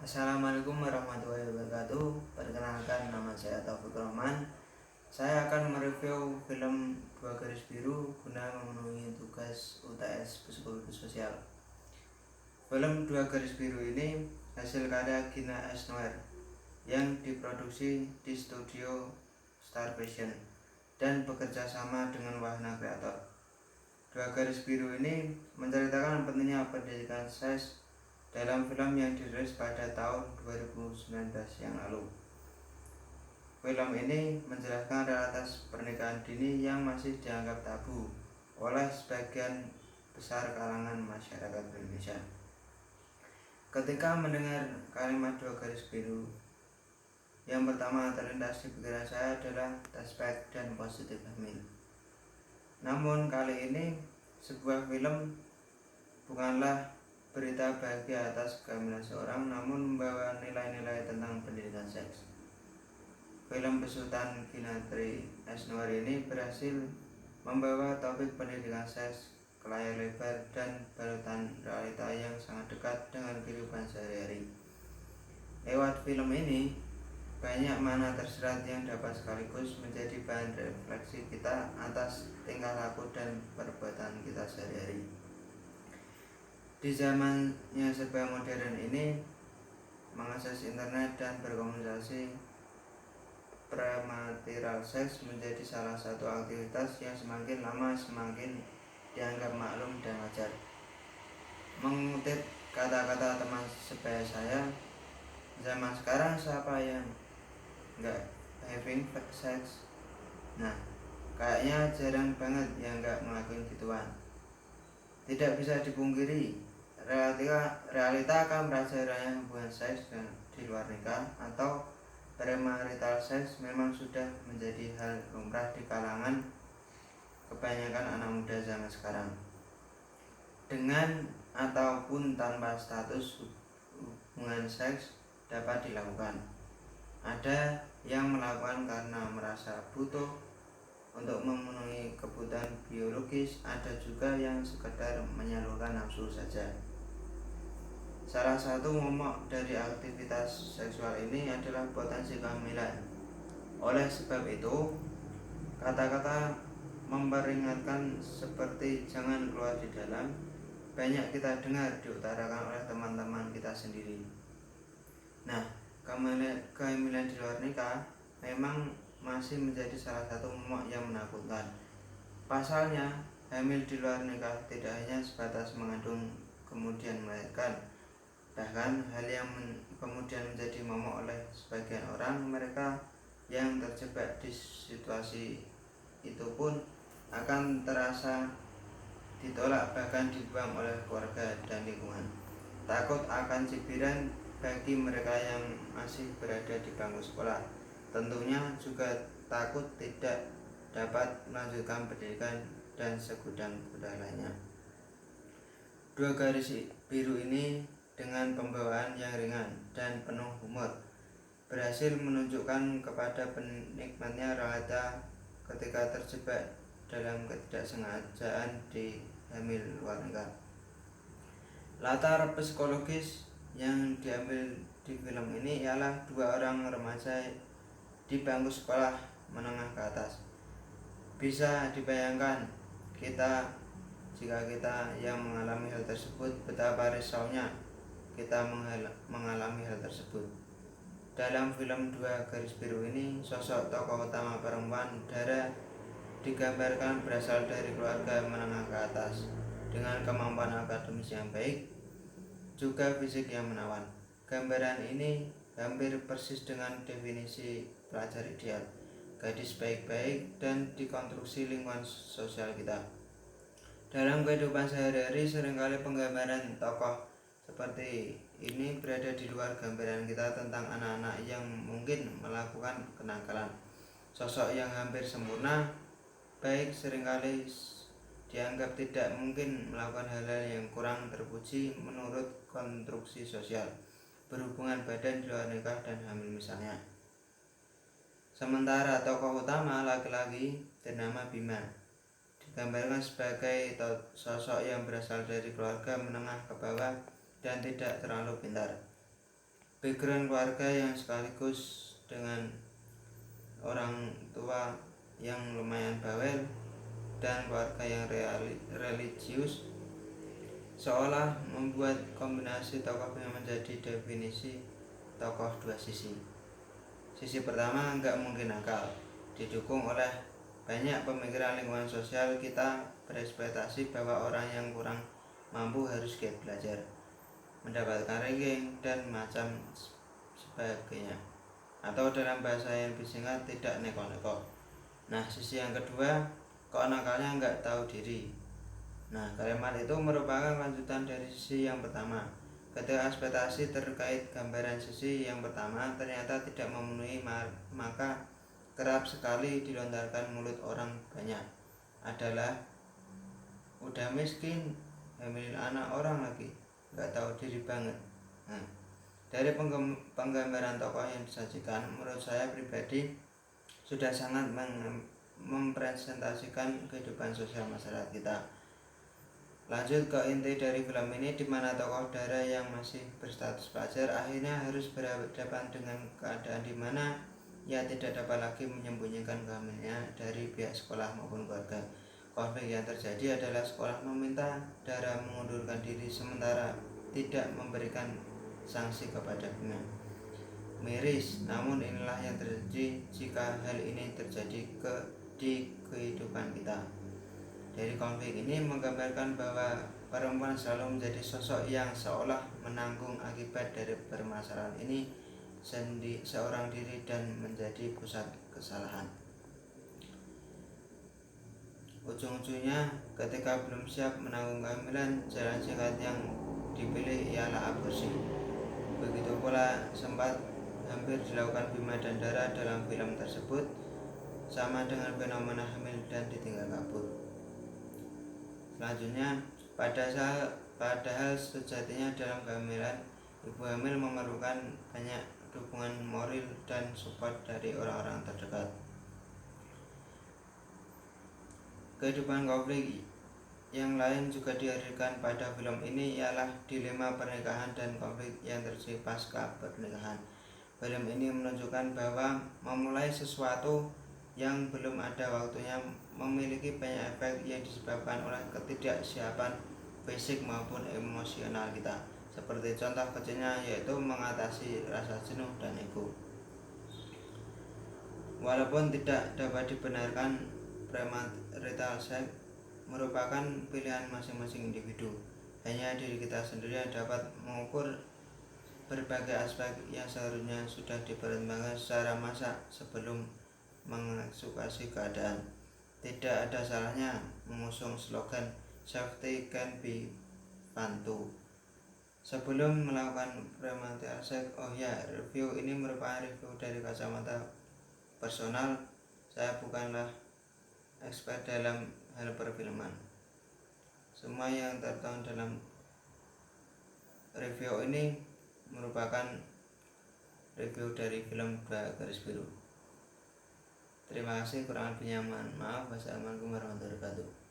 Assalamualaikum warahmatullahi wabarakatuh. Perkenalkan, nama saya Taufik Rahman. Saya akan mereview film Dua Garis Biru guna memenuhi tugas UTS Psikologi Sosial. Film Dua Garis Biru ini hasil karya Gina Esnoer yang diproduksi di studio Star Vision dan bekerja sama dengan Wahana Kreator. Dua Garis Biru ini menceritakan pentingnya pendidikan seks dalam film yang dirilis pada tahun 2019 yang lalu. Film ini menjelaskan realitas pernikahan dini yang masih dianggap tabu oleh sebagian besar kalangan masyarakat Indonesia. Ketika mendengar kalimat Dua Garis Biru, yang pertama terlintas di pikiran saya adalah aspek dan positif hamil. Namun kali ini sebuah film bukanlah berita bahagia atas kehamilan seorang, namun membawa nilai-nilai tentang pendidikan seks. Film besutan Gina Esnoer ini berhasil membawa topik pendidikan seks ke layar lebar dan balutan realita yang sangat dekat dengan kehidupan sehari-hari. Lewat film ini, banyak makna tersirat yang dapat sekaligus menjadi bahan refleksi kita atas tingkah laku dan perbuatan kita sehari-hari. Di zaman yang serba modern ini, mengakses internet dan berkomunikasi prematerial seks menjadi salah satu aktivitas yang semakin lama semakin dianggap maklum dan wajar. Mengutip kata-kata teman sebaya saya, zaman sekarang siapa yang nggak having sex? Nah, kayaknya jarang banget yang nggak ngelakuin gituan. Tidak bisa dipungkiri, realita akan merajalahnya hubungan seks di luar nikah atau premarital seks memang sudah menjadi hal lumrah di kalangan kebanyakan anak muda zaman sekarang. Dengan ataupun tanpa status hubungan seks dapat dilakukan. Ada yang melakukan karena merasa butuh untuk memenuhi kebutuhan biologis, ada juga yang sekedar menyalurkan nafsu saja. Salah satu momok dari aktivitas seksual ini adalah potensi kehamilan. Oleh sebab itu, kata-kata memperingatkan seperti jangan keluar di dalam banyak kita dengar diutarakan oleh teman-teman kita sendiri. Nah, kehamilan di luar nikah memang masih menjadi salah satu momok yang menakutkan. Pasalnya, hamil di luar nikah tidak hanya sebatas mengandung kemudian melahirkan. Bahkan hal yang kemudian menjadi momok oleh sebagian orang, mereka yang terjebak di situasi itu pun akan terasa ditolak bahkan dibuang oleh keluarga dan lingkungan. Takut akan cibiran bagi mereka yang masih berada di bangku sekolah. Tentunya juga takut tidak dapat melanjutkan pendidikan dan segudang budaya lainnya. Dua Garis Biru ini dengan pembawaan yang ringan dan penuh humor berhasil menunjukkan kepada penikmatnya realita ketika terjebak dalam ketidaksengajaan di hamil luar nikah. Latar psikologis yang diambil di film ini ialah dua orang remaja di bangku sekolah menengah ke atas. Bisa dibayangkan jika kita yang mengalami hal tersebut, betapa risaunya kita mengalami hal tersebut. Dalam film Dua Garis Biru ini, sosok tokoh utama perempuan Dara digambarkan berasal dari keluarga menengah ke atas dengan kemampuan akademis yang baik, juga fisik yang menawan. Gambaran ini hampir persis dengan definisi pelajar ideal, gadis baik-baik dan dikonstruksi lingkungan sosial kita. Dalam kehidupan sehari-hari, seringkali penggambaran tokoh seperti ini berada di luar gambaran kita tentang anak-anak yang mungkin melakukan kenakalan. Sosok yang hampir sempurna, baik seringkali dianggap tidak mungkin melakukan hal-hal yang kurang terpuji menurut konstruksi sosial, berhubungan badan di luar nikah dan hamil misalnya. Sementara tokoh utama laki-laki bernama Bima digambarkan sebagai sosok yang berasal dari keluarga menengah ke bawah dan tidak terlalu pintar. background keluarga yang sekaligus dengan orang tua yang lumayan bawel dan keluarga yang religius seolah membuat kombinasi tokoh yang menjadi definisi tokoh dua sisi. Sisi pertama nggak mungkin nakal, didukung oleh banyak pemikiran lingkungan sosial. Kita berekspektasi bahwa orang yang kurang mampu harus giat belajar, mendapatkan ranking dan macam sebagainya, atau dalam bahasa yang lebih singkat tidak neko-neko. Nah, sisi yang kedua, kok nakalnya nggak tahu diri. Nah, kalimat itu merupakan lanjutan dari sisi yang pertama. Ketika ekspektasi terkait gambaran sisi yang pertama ternyata tidak memenuhi, maka kerap sekali dilontarkan mulut orang banyak adalah udah miskin, hamilin anak orang lagi, nggak tahu diri banget. Nah, dari penggambaran tokoh yang disajikan, menurut saya pribadi sudah sangat mempresentasikan kehidupan sosial masyarakat kita. Lanjut ke inti dari film ini, di mana tokoh Dara yang masih berstatus pelajar akhirnya harus berhadapan dengan keadaan di mana ia tidak dapat lagi menyembunyikan kehamilannya dari pihak sekolah maupun keluarga. Konflik yang terjadi adalah sekolah meminta Dara mengundurkan diri sementara tidak memberikan sanksi kepadanya. Miris, namun inilah yang terjadi jika hal ini terjadi di kehidupan kita. Dari konflik ini menggambarkan bahwa perempuan selalu menjadi sosok yang seolah menanggung akibat dari permasalahan ini seorang diri dan menjadi pusat kesalahan. Ujung-ujungnya, ketika belum siap menanggung kehamilan, jalan singkat yang dipilih ialah aborsi. Begitu pula sempat hampir dilakukan Bima dan Dara dalam film tersebut, sama dengan fenomena hamil dan ditinggal kabur. Selanjutnya, padahal sejatinya dalam kehamilan, ibu hamil memerlukan banyak dukungan moral dan support dari orang-orang terdekat. Kehidupan konflik yang lain juga dihadirkan pada film ini ialah dilema pernikahan dan konflik yang terjadi pasca pernikahan. Film ini menunjukkan bahwa memulai sesuatu yang belum ada waktunya memiliki banyak efek yang disebabkan oleh ketidaksiapan fisik maupun emosional kita. Seperti contoh kecilnya yaitu mengatasi rasa jenuh dan ego. Walaupun tidak dapat dibenarkan, premarital sex merupakan pilihan masing-masing individu. Hanya diri kita sendiri yang dapat mengukur berbagai aspek yang seharusnya sudah dipertimbangkan secara masak sebelum mengeksekusi keadaan. Tidak ada salahnya mengusung slogan safety can be fun too sebelum melakukan premarital sex. Oh ya, review ini merupakan review dari kacamata personal. Saya bukanlah expert dalam hal perfilman. Semua yang tertuang dalam review ini merupakan review dari film 2 Garis Biru. Terima kasih, kurang lebihnya mohon maaf. Wassalamualaikum warahmatullahi wabarakatuh.